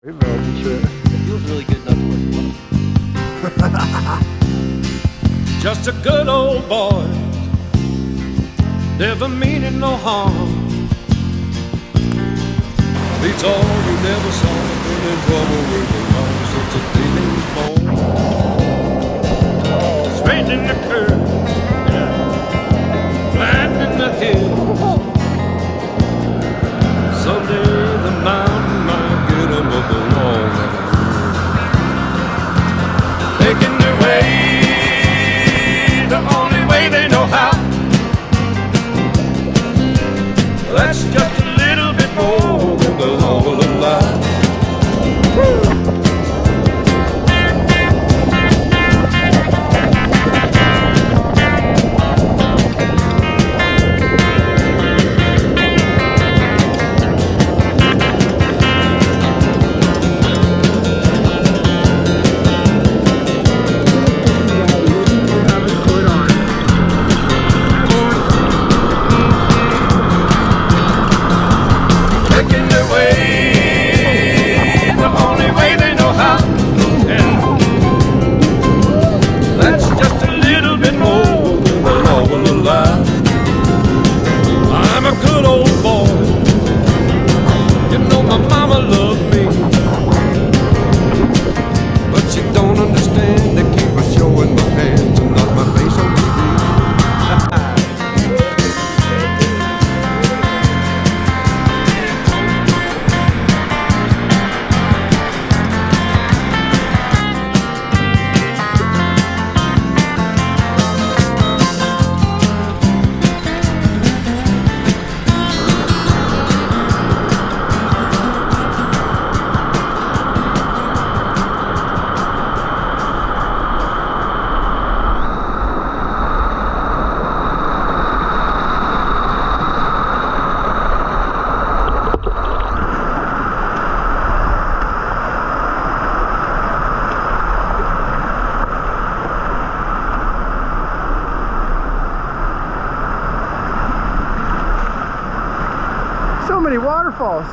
It feels really good not to work. Just a good old boy, never meaning no harm. Beats all you never saw, been in trouble with the law since the day he was born. Straight in the curve, flat in the hill. Someday the mountain might get him, but the law never will. Making their way the only way they know how. That's just a little bit more than the law will allow. Making their way the only way they know how, and that's just a little bit more than the law will allow. I'm a good old boy, you know my mama loved me, but she don't understand. They keep a showing my hands and not my face on TV. So many waterfalls.